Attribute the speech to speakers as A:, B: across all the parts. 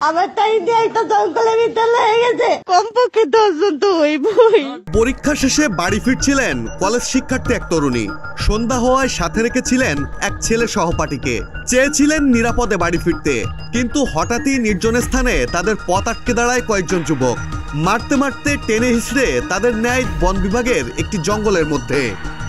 A: আমার টাইম দিয়ে একটা জঙ্গলের ভিতরে লেগে গেছে, কমপক্ষে 10 জন তো হইবই।
B: পরীক্ষা শেষে বাড়ি ফিরছিলেন কলেজ শিক্ষার্থী এক তরুণী। সন্ধ্যা হওয়ায় সাথে রেখেছিলেন এক ছেলে সহপাঠীকে। চেয়েছিলেন নিরাপদে বাড়ি ফিরতে, কিন্তু হঠাৎই নির্জন স্থানে তাদের পথ আটকে দাঁড়ায় কয়েকজন যুবক। মারতে মারতে টেনে হিঁচড়ে তাদের নেয় বন বিভাগের একটি জঙ্গলের মধ্যে।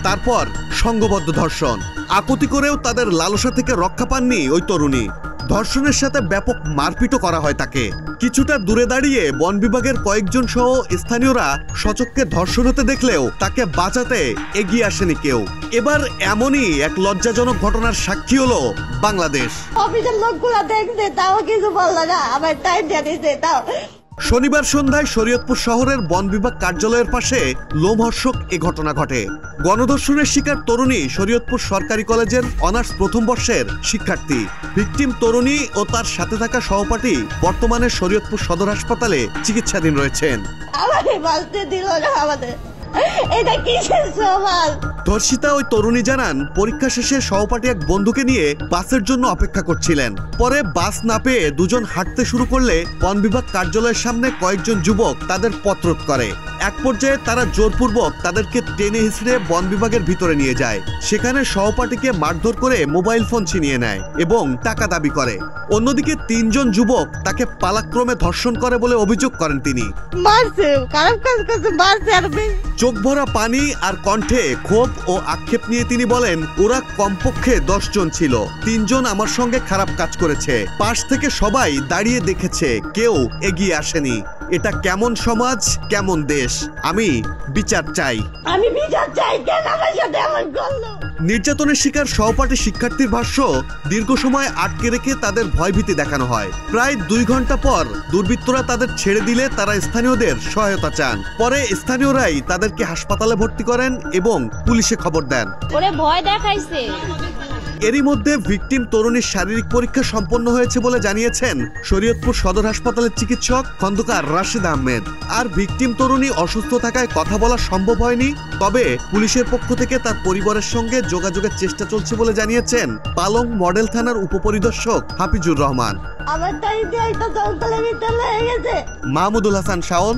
B: তারপর সংঘবদ্ধ ধর্ষণ। আকুতি করেও তাদের লালসা থেকে রক্ষা পাননি ওই তরুণী। ধর্ষণের সাথে ব্যাপক মারপিটও করা হয় তাকে। কিছুটা দূরে দাঁড়িয়ে বন বিভাগের কয়েকজন সহ স্থানীয়রা সচক্ষে ধর্ষণ হতে দেখলেও তাকে বাঁচাতে এগিয়ে আসেনি কেউ। এবার এমনই এক লজ্জাজনক ঘটনার সাক্ষী হলো বাংলাদেশ।
A: অফিসের লোকগুলা দেখছে, তাও কিছু বললো না, আমার টাইম দিয়ে দিছে তাও।
B: শনিবার সন্ধ্যায় শরীয়তপুর শহরের বন বিভাগ কার্যালয়ের পাশে লোমহর্ষক এ ঘটনা ঘটে। গণধর্ষণের শিকার তরুণী শরীয়তপুর সরকারি কলেজের অনার্স প্রথম বর্ষের শিক্ষার্থী। ভিকটিম তরুণী ও তার সাথে থাকা সহপাঠী বর্তমানে শরীয়তপুর সদর হাসপাতালে চিকিৎসাধীন রয়েছেন।
A: আমাকে বাঁচতে দিল না, আমাদের এটা কিসের সমাজ?
B: ধর্ষিতা ওই তরুণী জানান, পরীক্ষা শেষে সহপাঠী এক বন্ধুকে নিয়ে বাসের জন্য অপেক্ষা করছিলেন। পরে বাস না পেয়ে দুজন হাঁটতে শুরু করলে বন বিভাগ কার্যালয়ের সামনে কয়েকজন যুবক তাদের পথরোধ করে। এক পর্যায়ে তারা জোরপূর্বক তাদেরকে টেনে হিঁচড়ে বন বিভাগের ভিতরে নিয়ে যায়। সেখানে সহপাঠীকে মারধর করে মোবাইল ফোন ছিনিয়ে নেয় এবং টাকা দাবি করে। অন্যদিকে 3 জন যুবক তাকে পালাক্রমে ধর্ষণ করে বলে অভিযোগ করেন তিনি।
A: মারছে, খারাপ কাজ করছে, মারছে। আর
B: চোখ ভরা পানি আর কণ্ঠে ক্ষোভ ও আক্ষেপ নিয়ে তিনি বলেন, ওরা কমপক্ষে 10 জন ছিল। 3 জন আমার সঙ্গে খারাপ কাজ করেছে। পাশ থেকে সবাই দাঁড়িয়ে দেখেছে, কেউ এগিয়ে আসেনি। এটা কেমন সমাজ, কেমন দেশ? আমি বিচার চাই।
A: আমি বিচার চাই, কেন আমার সাথে এমন করলো?
B: নির্যাতনের শিকার সহপাঠী শিক্ষার্থীর ভাষ্য, দীর্ঘ সময় আটকে রেখে তাদের ভয়ভীতি দেখানো হয়। প্রায় 2 ঘন্টা পর দুর্বৃত্তরা তাদের ছেড়ে দিলে তারা স্থানীয়দের সহায়তা চান। পরে স্থানীয়রাই তাদেরকে হাসপাতালে ভর্তি করেন এবং পুলিশে খবর দেন।
C: ওরে ভয় দেখাইছে।
B: এরই মধ্যে ভিকটিম তরুণীর শারীরিক পরীক্ষা সম্পন্ন হয়েছে বলে জানিয়েছেন শরীয়তপুর সদর হাসপাতালের চিকিৎসক খন্দকার রাশেদ আহমেদ। আর ভিকটিম তরুণী অসুস্থ থাকায় কথা বলা সম্ভব হয়নি। তবে পুলিশের পক্ষ থেকে তার পরিবারের সঙ্গে যোগাযোগের চেষ্টা চলছে বলে জানিয়েছেন পালং মডেল থানার উপপরিদর্শক হাফিজুর রহমান।
A: আমার টাইম দিয়ে একটা জঙ্গলের ভিতরে লেগে গেছে।
B: মাহমুদুল হাসান শাওন,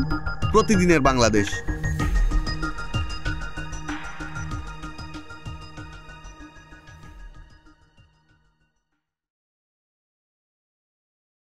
B: প্রতিদিনের বাংলাদেশ।